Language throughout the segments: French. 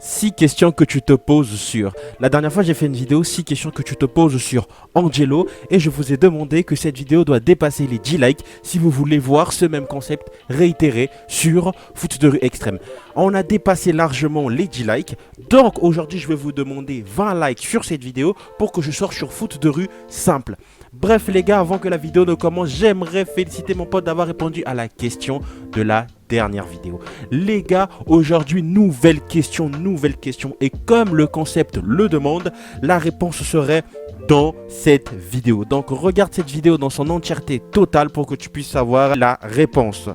6 questions que tu te poses sur. La dernière fois, j'ai fait une vidéo 6 questions que tu te poses sur Angelo et je vous ai demandé que cette vidéo doit dépasser les 10 likes si vous voulez voir ce même concept réitéré sur Foot de rue extrême. On a dépassé largement les 10 likes, donc aujourd'hui, je vais vous demander 20 likes sur cette vidéo pour que je sorte sur Foot de rue simple. Bref les gars, avant que la vidéo ne commence, j'aimerais féliciter mon pote d'avoir répondu à la question de la dernière vidéo. Les gars, aujourd'hui, nouvelle question, et comme le concept le demande, la réponse serait dans cette vidéo. Donc regarde cette vidéo dans son entièreté totale pour que tu puisses savoir la réponse.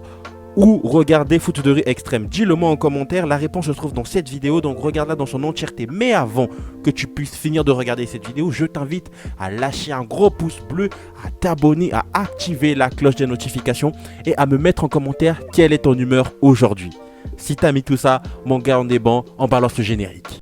Ou regarder Foot de rue extrême. Dis-le moi en commentaire, la réponse se trouve dans cette vidéo, donc regarde-la dans son entièreté. Mais avant que tu puisses finir de regarder cette vidéo, je t'invite à lâcher un gros pouce bleu, à t'abonner, à activer la cloche des notifications et à me mettre en commentaire quelle est ton humeur aujourd'hui. Si t'as mis tout ça, mon gars, on est bon, on balance le générique.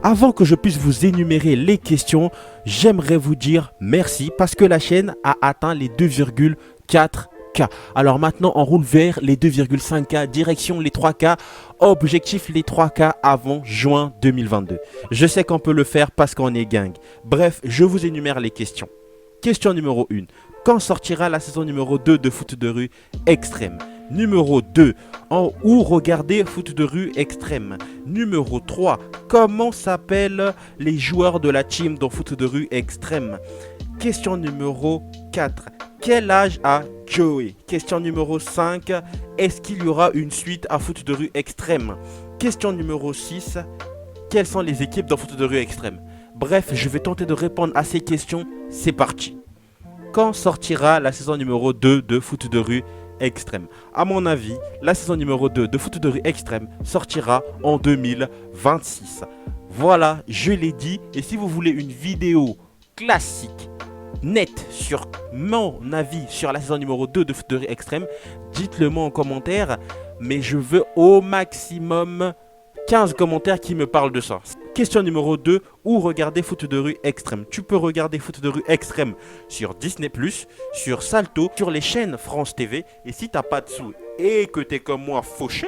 Avant que je puisse vous énumérer les questions, j'aimerais vous dire merci parce que la chaîne a atteint les 2,4K. Alors maintenant, on roule vers les 2,5K, direction les 3K, objectif les 3K avant juin 2022. Je sais qu'on peut le faire parce qu'on est gang. Bref, je vous énumère les questions. Question numéro 1. Quand sortira la saison numéro 2 de Foot de rue extrême? Numéro 2. Où regarder Foot de rue extrême? Numéro 3. Comment s'appellent les joueurs de la team dans Foot de rue extrême? Question numéro 4. Quel âge a Joey? Question numéro 5. Est-ce qu'il y aura une suite à Foot de rue extrême? Question numéro 6. Quelles sont les équipes dans Foot de rue extrême? Bref, je vais tenter de répondre à ces questions. C'est parti. Quand sortira la saison numéro 2 de Foot de rue extrême? À mon avis, la saison numéro 2 de Foot de rue extrême sortira en 2026. Voilà, je l'ai dit. Et si vous voulez une vidéo classique, nette, sur mon avis sur la saison numéro 2 de Foot de rue extrême, dites-le moi en commentaire. Mais je veux au maximum 15 commentaires qui me parlent de ça. Question numéro 2, où regarder Foot de rue extrême? Tu peux regarder Foot de rue extrême sur Disney+, sur Salto, sur les chaînes France TV. Et si t'as pas de sous et que t'es comme moi fauché,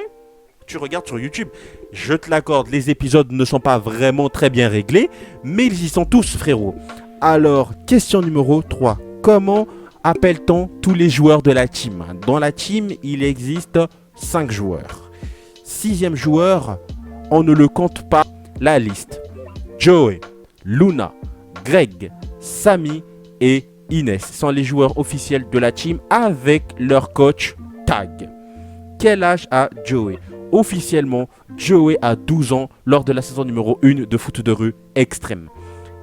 tu regardes sur YouTube. Je te l'accorde, les épisodes ne sont pas vraiment très bien réglés, mais ils y sont tous, frérot. Alors, question numéro 3. Comment appelle-t-on tous les joueurs de la team? Dans la team, il existe 5 joueurs. 6e joueur, on ne le compte pas. La liste: Joey, Luna, Greg, Samy et Inès sont les joueurs officiels de la team avec leur coach Tag. Quel âge a Joey? Officiellement, Joey a 12 ans lors de la saison numéro 1 de Foot de rue extrême.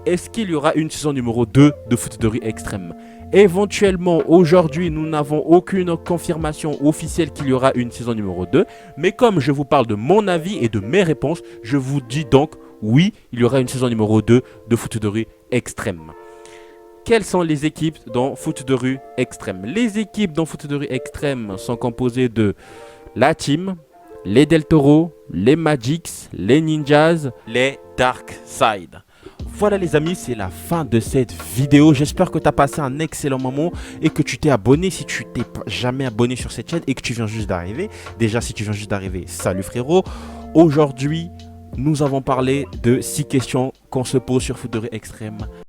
Est-ce qu'il y aura une saison numéro 2 de Foot de rue extrême? Éventuellement, aujourd'hui, nous n'avons aucune confirmation officielle qu'il y aura une saison numéro 2. Mais comme je vous parle de mon avis et de mes réponses, je vous dis donc, oui, il y aura une saison numéro 2 de Foot de rue extrême. Quelles sont les équipes dans Foot de rue extrême? Les équipes dans Foot de rue extrême sont composées de la team, les Del Toro, les Magics, les Ninjas, les Dark Side. Voilà les amis, c'est la fin de cette vidéo. J'espère que tu as passé un excellent moment et que tu t'es abonné si tu t'es jamais abonné sur cette chaîne et que tu viens juste d'arriver. Déjà, si tu viens juste d'arriver, salut frérot. Aujourd'hui, nous avons parlé de 6 questions qu'on se pose sur Foot de rue extrême.